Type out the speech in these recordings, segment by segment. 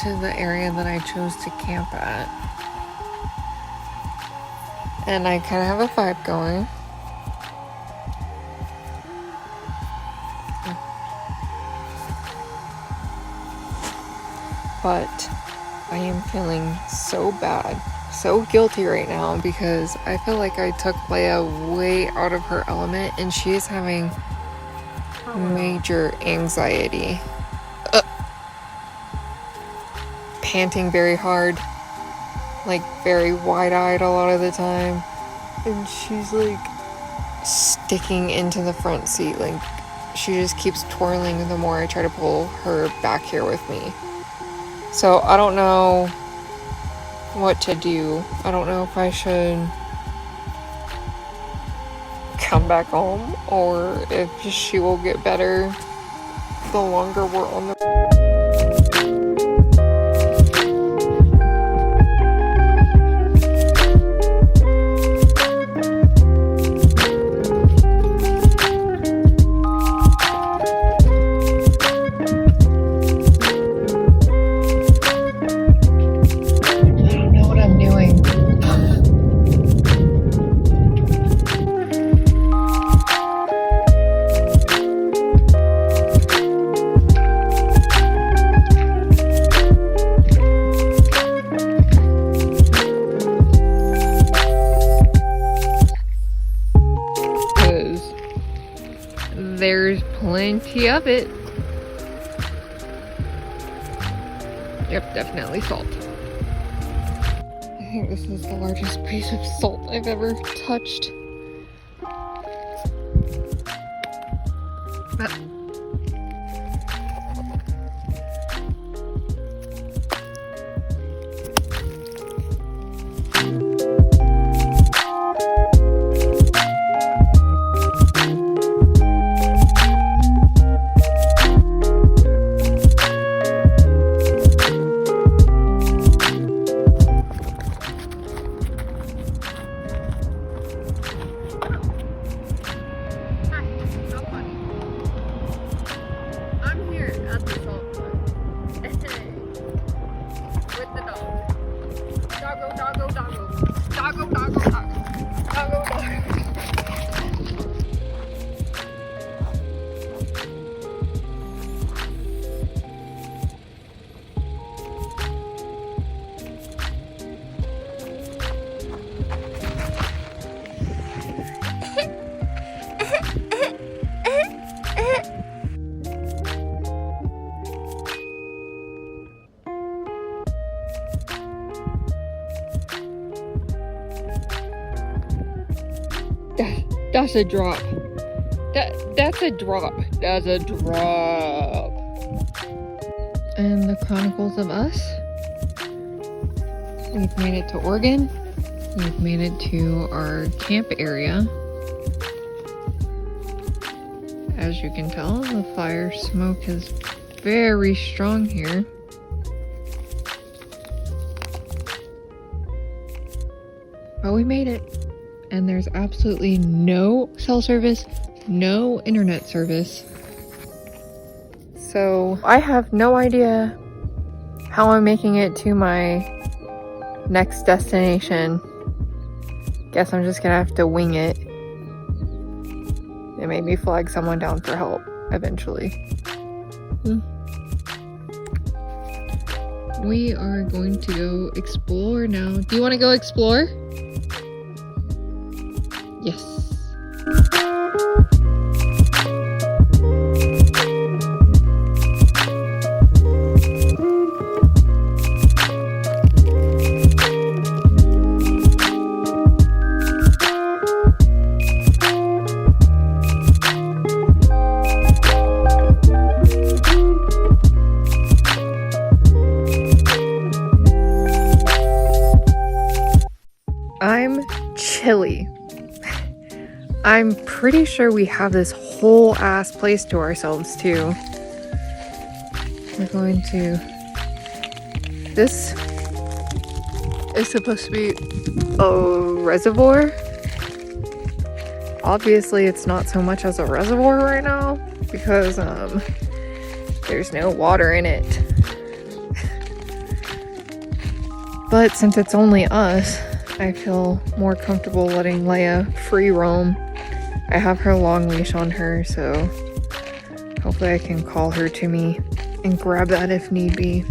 to the area that I chose to camp at. And I kind of have a vibe going. But I am feeling so bad, so guilty right now because I feel like I took Leia way out of her element and she is having major anxiety. Panting very hard, like very wide-eyed a lot of the time, and she's like sticking into the front seat, like she just keeps twirling the more I try to pull her back here with me. So I don't know what to do. I don't know if I should come back home or if she will get better the longer we're on the there's plenty of it. Yep, definitely salt. I think this is the largest piece of salt I've ever touched. But that's a drop. That's a drop. That's a drop. And the Chronicles of Us. We've made it to Oregon. We've made it to our camp area. As you can tell, the fire smoke is very strong here. But we made it. And there's absolutely no cell service, no internet service. So I have no idea how I'm making it to my next destination. Guess I'm just gonna have to wing it. And maybe flag someone down for help eventually. We are going to go explore now. Do you want to go explore? Yes. I'm chilly. I'm pretty sure we have this whole ass place to ourselves too. We're going to... This is supposed to be a reservoir. Obviously it's not so much as a reservoir right now because there's no water in it. But since it's only us, I feel more comfortable letting Leia free roam. I have her long leash on her, so hopefully I can call her to me and grab that if need be.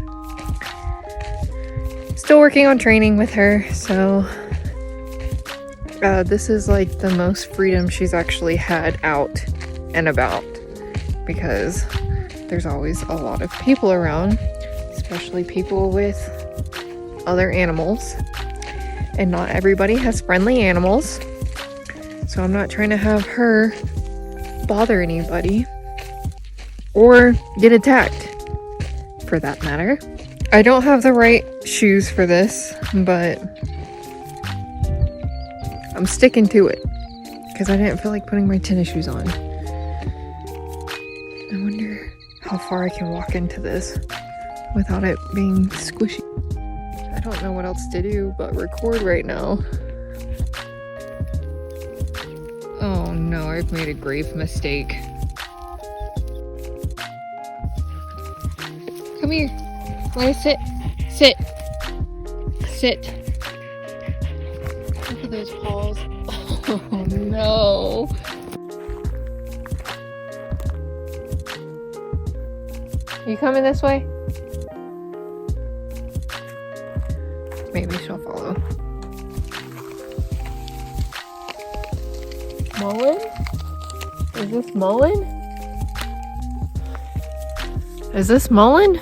Still working on training with her, so this is like the most freedom she's actually had out and about, because there's always a lot of people around, especially people with other animals, and not everybody has friendly animals, so I'm not trying to have her bother anybody or get attacked, for that matter. I don't have the right shoes for this, but I'm sticking to it because I didn't feel like putting my tennis shoes on. I wonder how far I can walk into this without it being squishy. I don't know what else to do but record right now. Oh no, I've made a grave mistake. Come here. Let us sit. Sit. Sit. Look at those paws. Oh no. You coming this way? Maybe she'll follow. Mullen? Is this Mullen? Is this Mullen?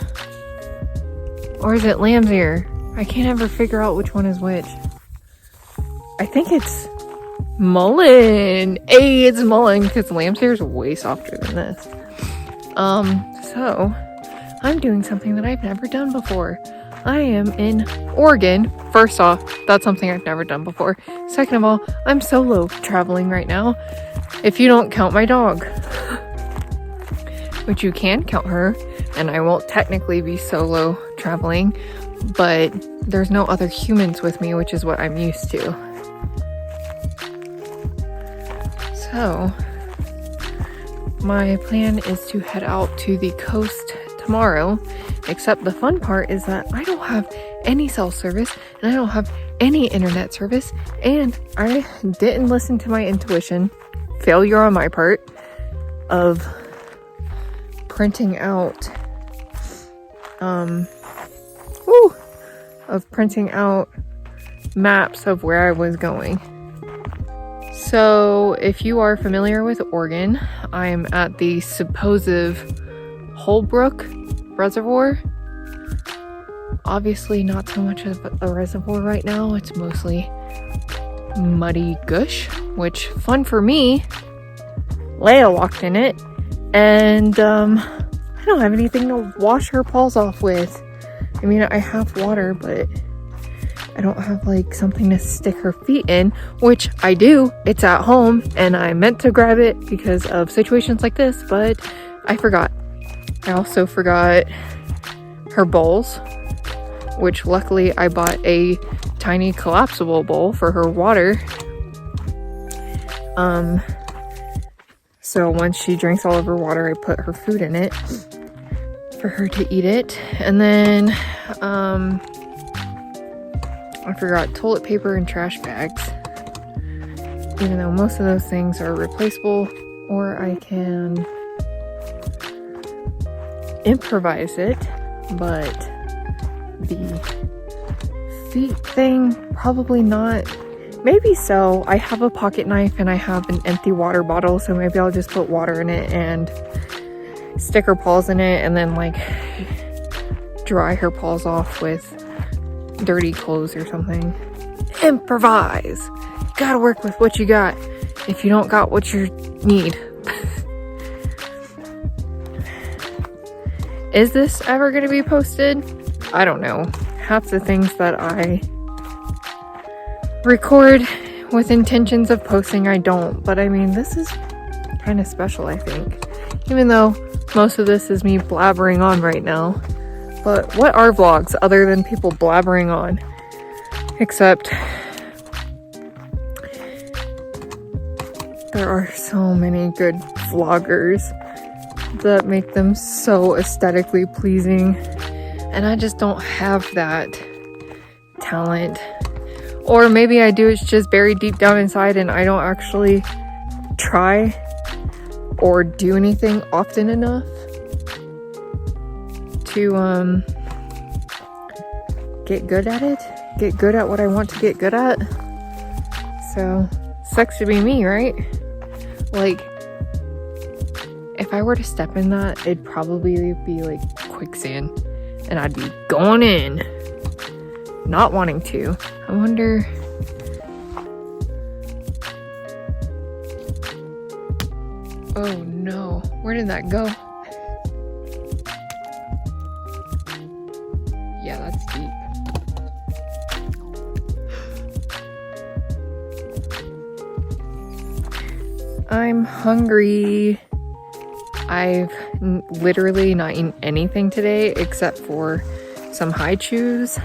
Or is it Lamb's Ear? I can't ever figure out which one is which. I think it's Mullen. Hey, it's Mullen, because Lamb's Ear is way softer than this. So I'm doing something that I've never done before. I am in Oregon. First off, that's something I've never done before. Second of all, I'm solo traveling right now, if you don't count my dog. Which you can count her, and I won't technically be solo traveling, but there's no other humans with me, which is what I'm used to. So my plan is to head out to the coast tomorrow, except the fun part is that I don't have any cell service and I don't have any internet service, and I didn't listen to my intuition, failure on my part, of printing out maps of where I was going. So if you are familiar with Oregon, I'm at the supposed Holbrook Reservoir. Obviously not so much of a reservoir right now, it's mostly muddy gush, which, fun for me, Leia walked in it, and I don't have anything to wash her paws off with. I mean, I have water, but I don't have like something to stick her feet in, which I do. It's at home, and I meant to grab it because of situations like this, but I forgot. I also forgot her bowls, which luckily I bought a tiny collapsible bowl for her water. So once she drinks all of her water, I put her food in it for her to eat it. And then I forgot toilet paper and trash bags, even though most of those things are replaceable, or I can improvise it. But the feet thing, probably not. Maybe so. I have a pocket knife and I have an empty water bottle, so maybe I'll just put water in it and stick her paws in it, and then like dry her paws off with dirty clothes or something. Improvise. Gotta work with what you got if you don't got what you need. Is this ever gonna be posted? I don't know. Half the things that I record with intentions of posting, I don't. But I mean, this is kind of special, I think. Even though most of this is me blabbering on right now. But what are vlogs other than people blabbering on? Except there are so many good vloggers that make them so aesthetically pleasing, and I just don't have that talent. Or maybe I do, it's just buried deep down inside and I don't actually try or do anything often enough to get good at it. Get good at what I want to get good at. So, sucks to be me, right? Like, if I were to step in that, it'd probably be like quicksand. And I'd be going in. Not wanting to. I wonder... Oh no, where did that go? Yeah, that's deep. I'm hungry. I've literally not eaten anything today except for some high chews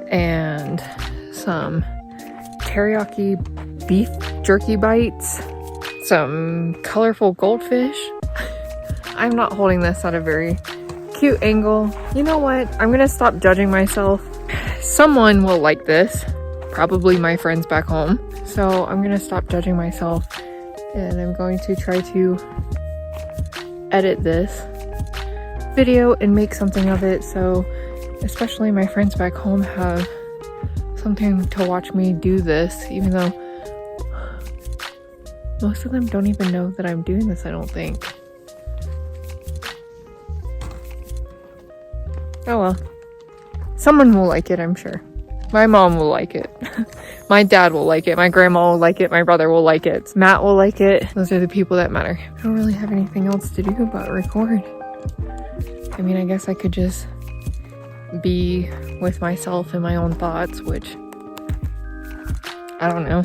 and some teriyaki beef jerky bites, some colorful goldfish. I'm not holding this at a very cute angle. You know what? I'm gonna stop judging myself. Someone will like this, probably my friends back home. So I'm gonna stop judging myself and I'm going to try to edit this video and make something of it, so especially my friends back home have something to watch me do this, even though most of them don't even know that I'm doing this, I don't think. Oh well. Someone will like it, I'm sure. My mom will like it. My dad will like it. My grandma will like it. My brother will like it. Matt will like it. Those are the people that matter. I don't really have anything else to do but record. I mean, I guess I could just be with myself and my own thoughts, which I don't know.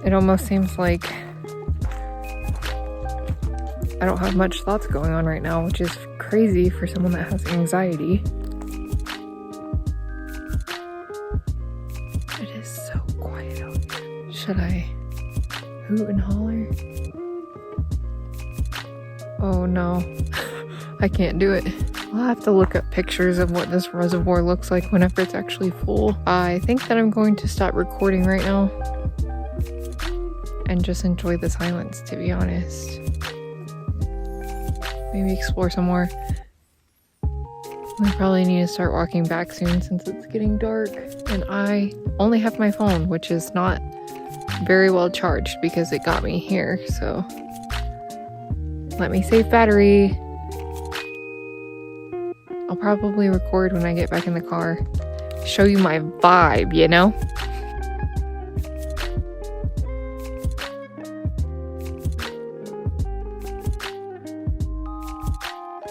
It almost seems like I don't have much thoughts going on right now, which is crazy for someone that has anxiety. It is so quiet out here. Should I hoot and holler? Oh no, I can't do it. I'll have to look up pictures of what this reservoir looks like whenever it's actually full. I think that I'm going to stop recording right now and just enjoy the silence, to be honest. Maybe explore some more. We probably need to start walking back soon since it's getting dark. And I only have my phone, which is not very well charged because it got me here, so let me save battery. I'll probably record when I get back in the car. Show you my vibe, you know?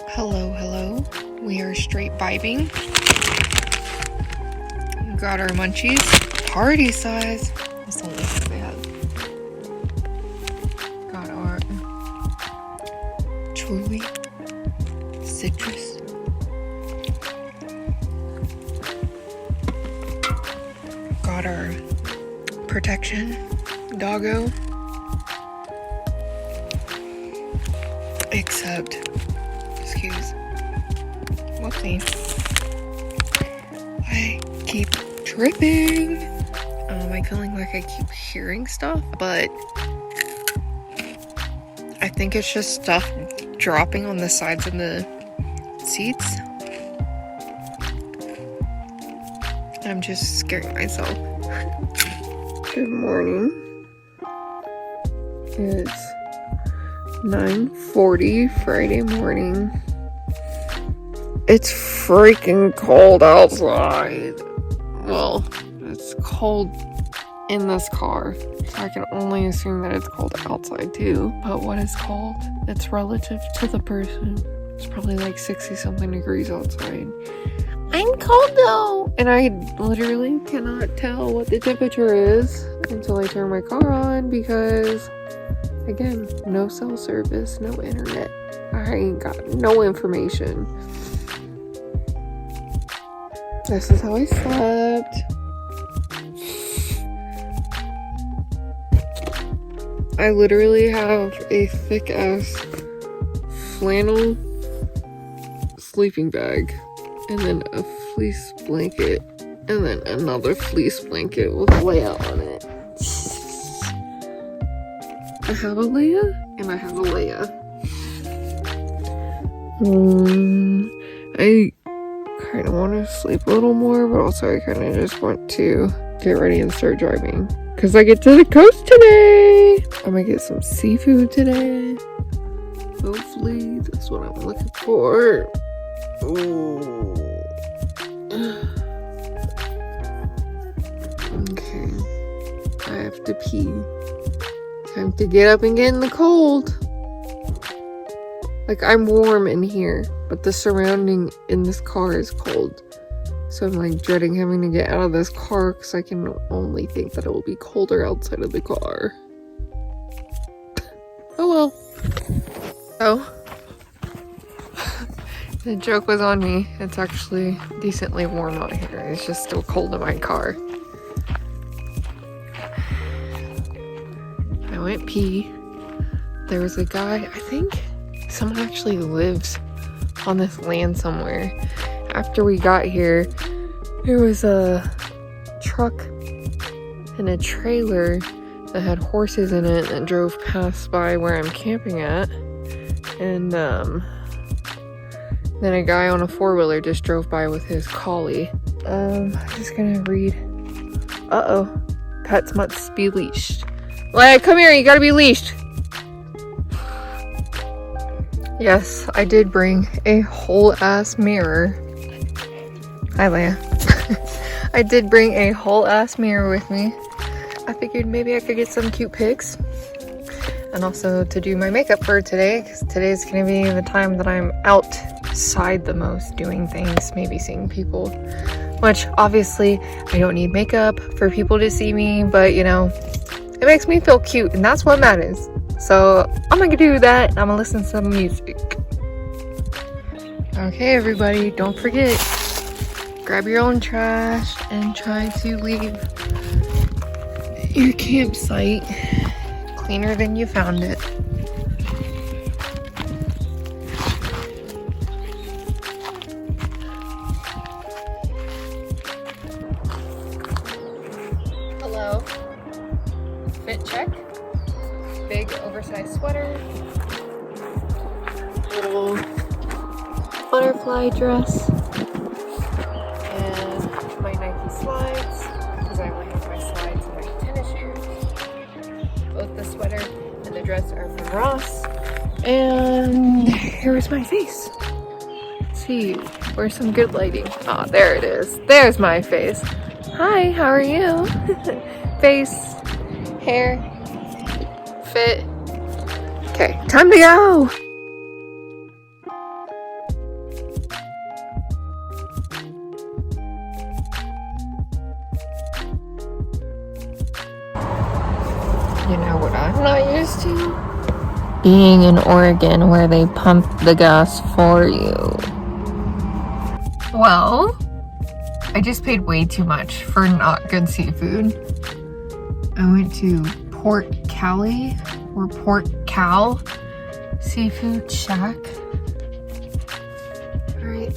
Hello. We are straight vibing. Got our munchies. Party size. That's the only thing they had. Got our Truly citrus. Got our protection doggo. Except, whoopsie. I keep tripping. I'm feeling like I keep hearing stuff, but I think it's just stuff dropping on the sides of the seats. I'm just scaring myself. Good morning. It's 9:40 Friday morning. It's freaking cold outside. Well, it's cold in this car, so I can only assume that it's cold outside too. But what is cold? It's relative to the person. It's probably like 60 something degrees outside. I'm cold though! And I literally cannot tell what the temperature is until I turn my car on because, again, no cell service, no internet. I ain't got no information. This is how I slept. I literally have a thick ass flannel sleeping bag and then a fleece blanket, and then another fleece blanket with Leia on it. I have a Leia, and I have a Leia. I kind of want to sleep a little more, but also I kind of just want to get ready and start driving. Because I get to the coast today! I'm gonna get some seafood today. Hopefully, that's what I'm looking for. Ooh. Okay. I have to pee. Time to get up and get in the cold. Like, I'm warm in here, but the surrounding in this car is cold. So I'm like dreading having to get out of this car because I can only think that it will be colder outside of the car. Oh well. Oh. The joke was on me. It's actually decently warm out here. It's just still cold in my car. I went pee. There was a guy, I think someone actually lives on this land somewhere. After we got here, there was a truck and a trailer that had horses in it that drove past by where I'm camping at. And then a guy on a four-wheeler just drove by with his collie. I'm just gonna read. Uh-oh. Pets must be leashed. Leia, come here, you gotta be leashed. Yes, I did bring a whole ass mirror. Hi, Leia. I did bring a whole ass mirror with me. I figured maybe I could get some cute pics. And also to do my makeup for today, because today's gonna be the time that I'm outside the most doing things, maybe seeing people. Which, obviously, I don't need makeup for people to see me, but you know, it makes me feel cute, and that's what matters. So I'm gonna do that, and I'm gonna listen to some music. Okay, everybody, don't forget, grab your own trash and try to leave your campsite cleaner than you found it. Hello. Fit check. Big oversized sweater. Little butterfly dress. And my Nike slides, because I only have my slides and my tennis shoes. Both the sweater and the dress are from Ross. And here's my face. Let's see, where's some good lighting? Oh, there it is. There's my face. Hi, how are you? Face, hair, fit. Okay, time to go! You know what I'm not used to? Being in Oregon where they pump the gas for you. Well, I just paid way too much for not good seafood. I went to Port Cali or Port Cal Seafood Shack. Right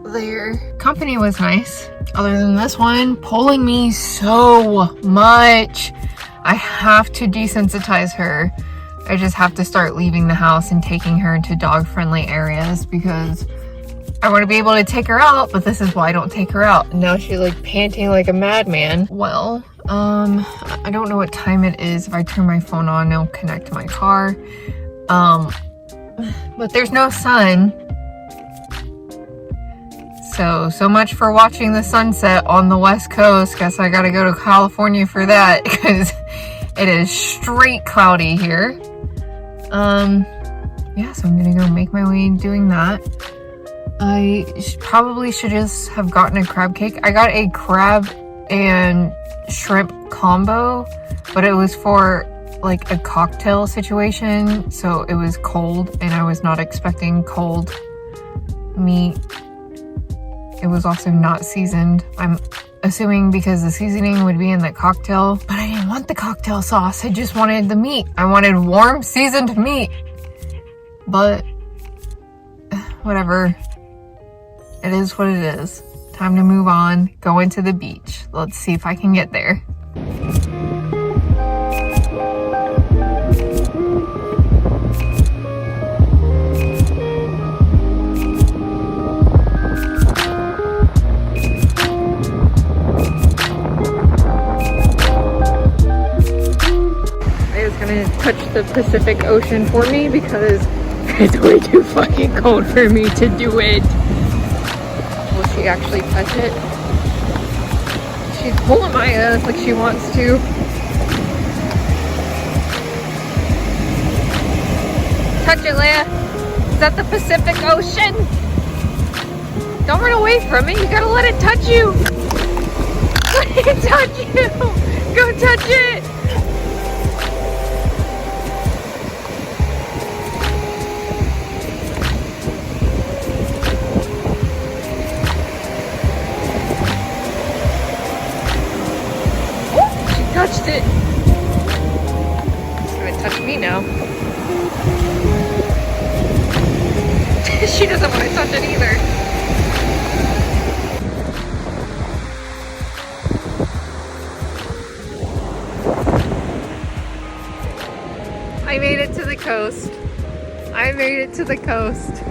there. Company was nice. Other than this one pulling me so much. I have to desensitize her. I just have to start leaving the house and taking her into dog-friendly areas because I want to be able to take her out, but this is why I don't take her out. And now she's like panting like a madman. Well, I don't know what time it is. If I turn my phone on, it'll connect to my car. But there's no sun. So much for watching the sunset on the West Coast. Guess I gotta go to California for that because it is straight cloudy here. Yeah, so I'm gonna go make my way doing that. I probably should just have gotten a crab cake. I got a crab and shrimp combo, but it was for like a cocktail situation, so it was cold and I was not expecting cold meat. It was also not seasoned. I'm assuming because the seasoning would be in the cocktail, but I didn't want the cocktail sauce. I just wanted the meat. I wanted warm, seasoned meat. But whatever. It is what it is. Time to move on, go into the beach. Let's see if I can get there. Touch the Pacific Ocean for me because it's way too fucking cold for me to do it. Will she actually touch it? She's pulling my ass like she wants to. Touch it, Leia. Is that the Pacific Ocean? Don't run away from it. You gotta let it touch you. Let it touch you. Go touch it. Touched it. It's gonna touch me now. She doesn't want to touch it either. I made it to the coast. I made it to the coast.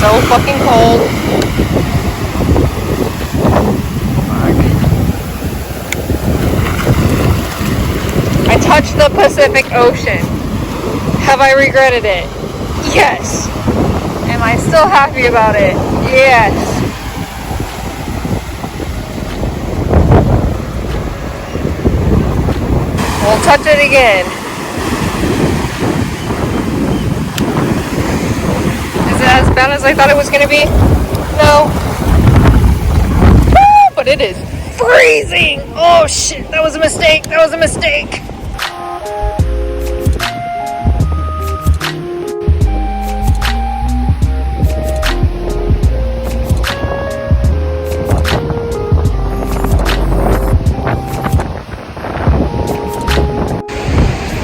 So fucking cold. I touched the Pacific Ocean. Have I regretted it? Yes. Am I still happy about it? Yes. We'll touch it again. As bad as I thought it was going to be? No. Woo, but it is freezing. Oh shit, that was a mistake. That was a mistake.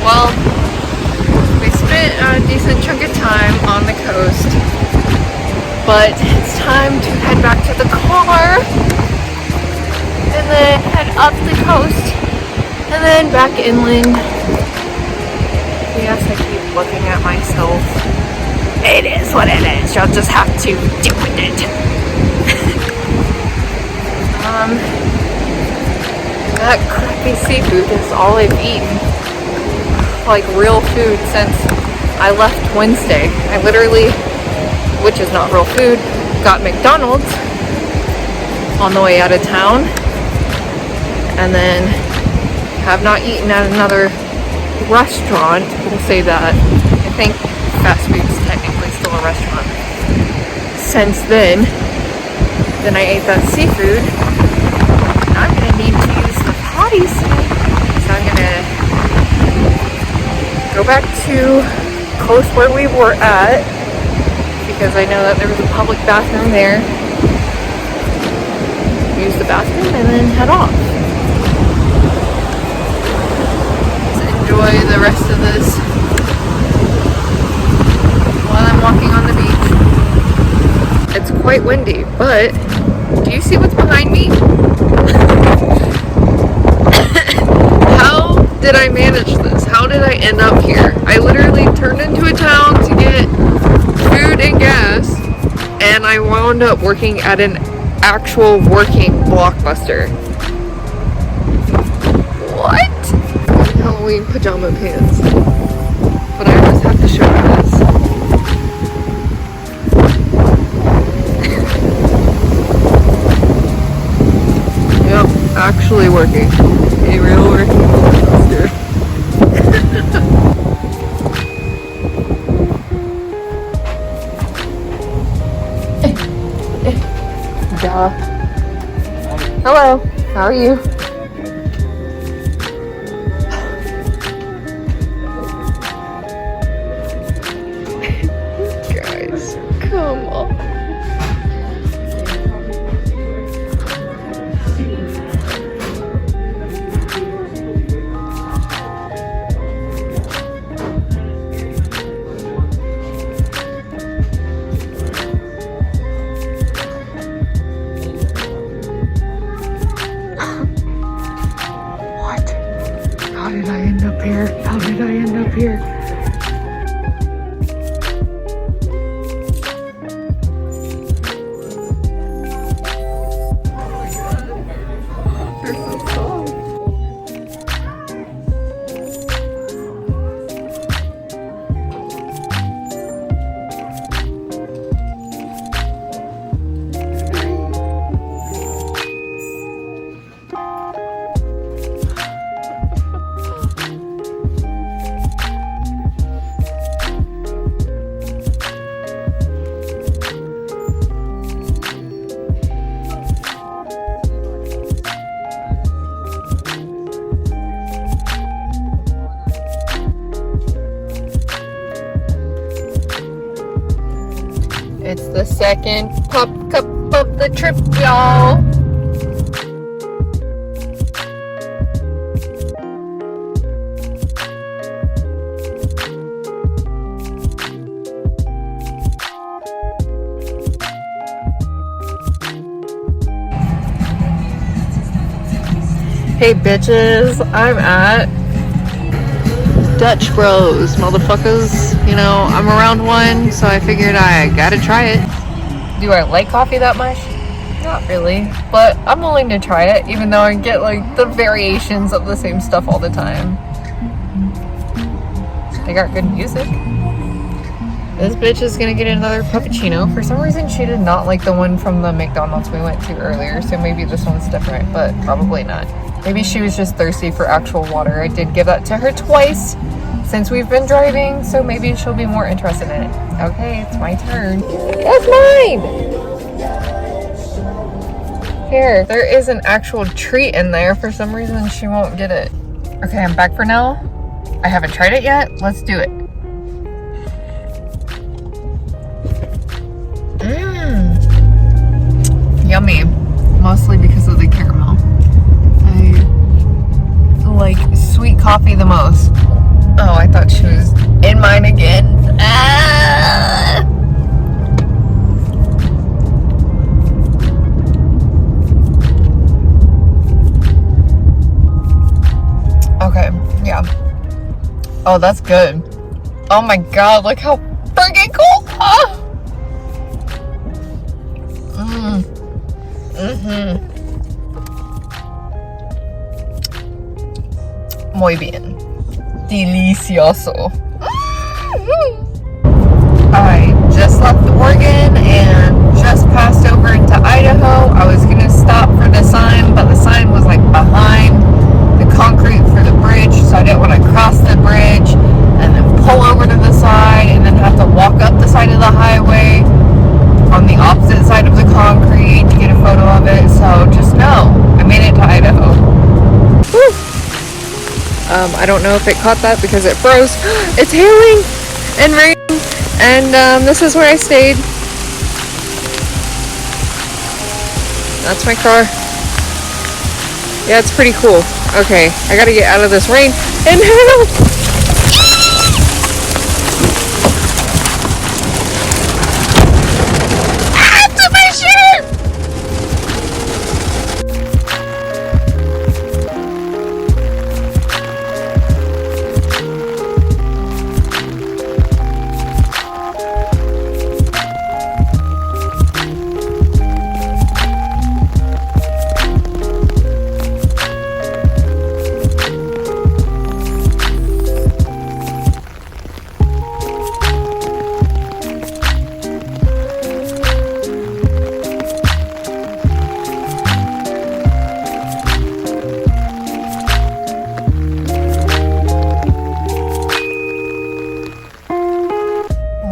Well, we spent a decent chunk of time on the coast. But it's time to head back to the car and then head up the coast and then back inland. Yes, I keep looking at myself. It is what it is. You'll just have to deal with it. That crappy seafood is all I've eaten. Like real food since I left Wednesday. I literally, which is not real food, got McDonald's on the way out of town and then have not eaten at another restaurant. We'll say that. I think fast food is technically still a restaurant. Since then I ate that seafood. I'm gonna need to use the potty soon, so I'm gonna go back to close where we were at, because I know that there was a public bathroom there. Use the bathroom and then head off. Let's enjoy the rest of this while I'm walking on the beach. It's quite windy, but do you see what's behind me? How did I manage this? How did I end up here? I literally turned into a town to get food and gas, and I wound up working at an actual working Blockbuster. What? Halloween pajama pants. But I just have to show you this. actually working. A real working coaster. Duh. Hello, how are you? Guys, come on. How did I end up here? How did I end up here? They're so soft. It's the second pop cup of the trip, y'all. Hey bitches, I'm at Dutchbros, motherfuckers. You know, I'm around one, so I figured I gotta try it. Do I like coffee that much? Not really, but I'm willing to try it, even though I get like the variations of the same stuff all the time. They got good music. This bitch is gonna get another puppuccino. For some reason, she did not like the one from the McDonald's we went to earlier, so maybe this one's different, but probably not. Maybe she was just thirsty for actual water. I did give that to her twice since we've been driving, so maybe she'll be more interested in it. Okay, it's my turn. That's mine! Here, there is an actual treat in there. For some reason, she won't get it. Okay, I'm back for now. I haven't tried it yet. Let's do it. Yummy. Mostly because of the caramel. I like sweet coffee the most. Oh, I thought she was in mine again. Ah! Okay, yeah. Oh, that's good. Oh my god, look how freaking cool! Ah! Muy bien. Delicioso. I just left Oregon and just passed over into Idaho. I was gonna stop for the sign, but the sign was like behind the concrete for the bridge, so I didn't want to cross the bridge and then pull over to the side and then have to walk up the side of the highway on the opposite side of the concrete to get a photo of it. So just know, I made it to Idaho. Woo! I don't know if it caught that because it froze. It's hailing and raining, and this is where I stayed. That's my car. Yeah, it's pretty cool. Okay, I gotta get out of this rain and hail.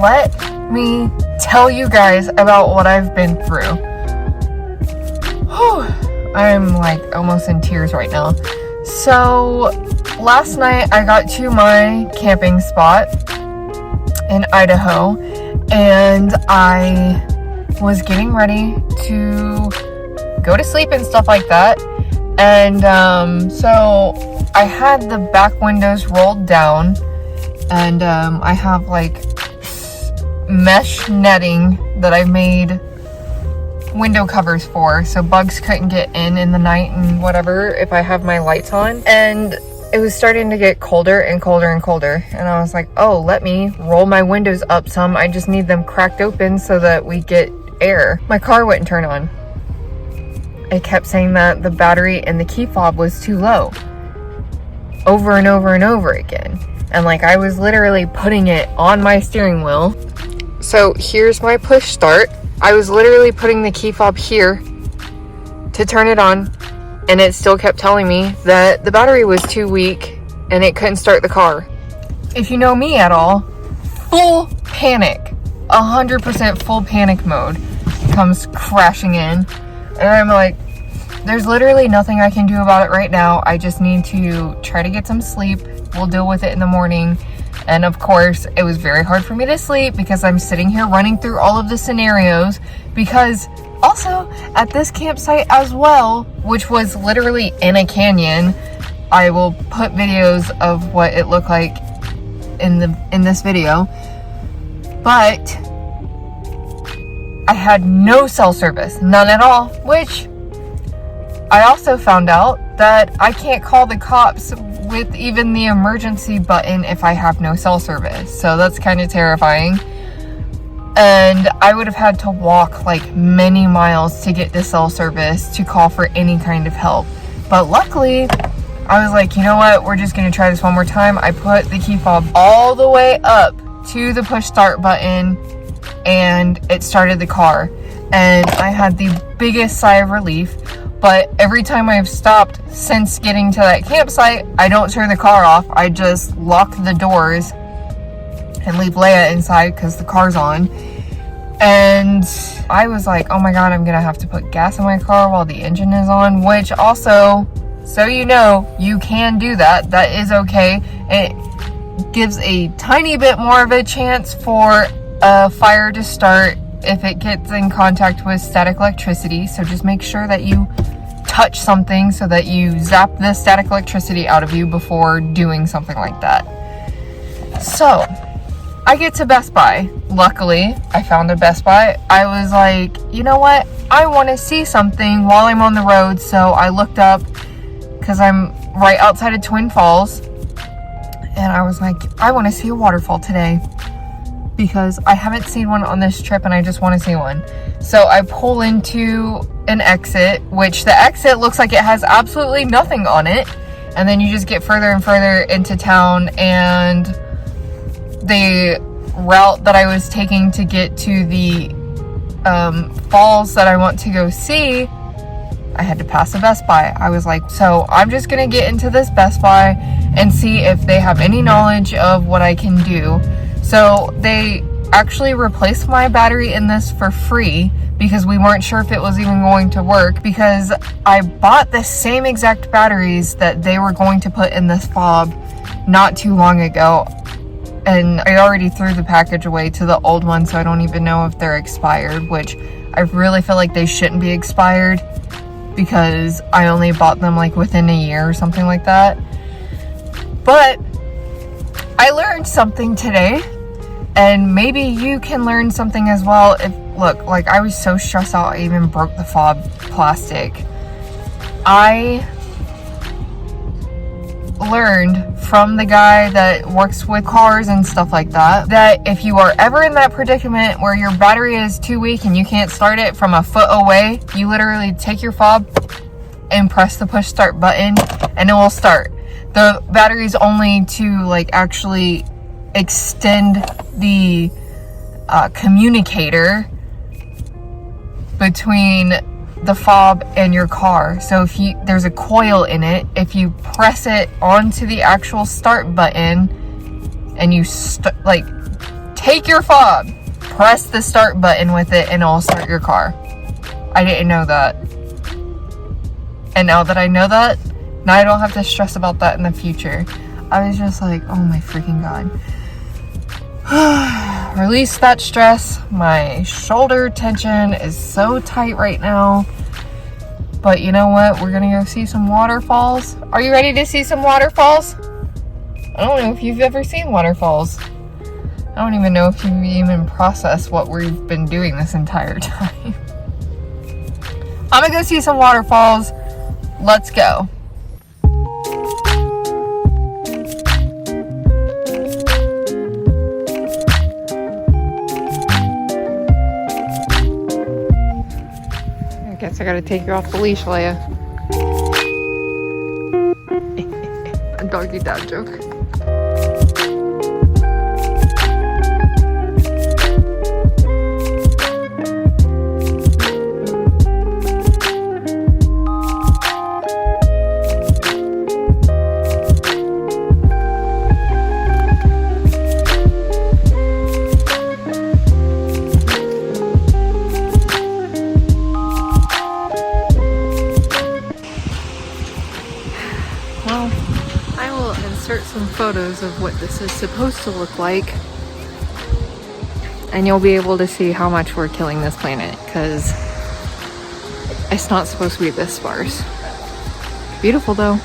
let me tell you guys about what I've been through. Whew, I'm like almost in tears right now. So last night I got to my camping spot in Idaho, and I was getting ready to go to sleep and stuff like that. And so I had the back windows rolled down, and I have like mesh netting that I made window covers for, so bugs couldn't get in the night and whatever if I have my lights on. And it was starting to get colder and colder and colder, and I was like, oh, let me roll my windows up some. I just need them cracked open so that we get air. My car wouldn't turn on. It kept saying that the battery in the key fob was too low, over and over and over again. And like, I was literally putting it on my steering wheel. So here's my push start. I was literally putting the key fob here to turn it on, and it still kept telling me that the battery was too weak and it couldn't start the car. If you know me at all, full panic, 100% full panic mode comes crashing in. And I'm like, there's literally nothing I can do about it right now. I just need to try to get some sleep. We'll deal with it in the morning. And of course, it was very hard for me to sleep because I'm sitting here running through all of the scenarios, because also at this campsite as well, which was literally in a canyon, I will put videos of what it looked like in this video, but I had no cell service, none at all, which I also found out that I can't call the cops with even the emergency button if I have no cell service. So that's kind of terrifying. And I would have had to walk like many miles to get the cell service to call for any kind of help. But luckily, I was like, you know what? We're just going to try this one more time. I put the key fob all the way up to the push start button, and it started the car. And I had the biggest sigh of relief. But every time I've stopped since getting to that campsite, I don't turn the car off. I just lock the doors and leave Leia inside because the car's on. And I was like, oh my god, I'm gonna have to put gas in my car while the engine is on, which also, so you know, you can do that. That is okay. It gives a tiny bit more of a chance for a fire to start if it gets in contact with static electricity. So just make sure that you touch something so that you zap the static electricity out of you before doing something like that. So I get to Best Buy. Luckily, I found a Best Buy. I was like, you know what? I want to see something while I'm on the road. So I looked up, because I'm right outside of Twin Falls, and I was like, I want to see a waterfall today, because I haven't seen one on this trip and I just want to see one. So I pull into an exit, which the exit looks like it has absolutely nothing on it. And then you just get further and further into town, and the route that I was taking to get to the falls that I want to go see, I had to pass a Best Buy. I was like, so I'm just gonna get into this Best Buy and see if they have any knowledge of what I can do. So they actually replaced my battery in this for free, because we weren't sure if it was even going to work, because I bought the same exact batteries that they were going to put in this fob not too long ago. And I already threw the package away to the old one, so I don't even know if they're expired, which I really feel like they shouldn't be expired, because I only bought them like within a year or something like that. But I learned something today, and maybe you can learn something as well. Look, like, I was so stressed out I even broke the fob plastic. I learned from the guy that works with cars and stuff like that, that if you are ever in that predicament where your battery is too weak and you can't start it from a foot away, you literally take your fob and press the push start button and it will start. The battery is only to like actually extend the communicator between the fob and your car. So if there's a coil in it, if you press it onto the actual start button and you take your fob, press the start button with it, and it'll start your car. I didn't know that. And now that I know that, now I don't have to stress about that in the future. I was just like, oh my freaking God. Release that stress. My shoulder tension is so tight right now. But you know what? We're gonna go see some waterfalls. Are you ready to see some waterfalls? I don't know if you've ever seen waterfalls. I don't even know if you even process what we've been doing this entire time. I'm gonna go see some waterfalls. Let's go. I guess I gotta take you off the leash, Leia. A doggy dad joke. Well, I will insert some photos of what this is supposed to look like, and you'll be able to see how much we're killing this planet, because it's not supposed to be this sparse. Beautiful though.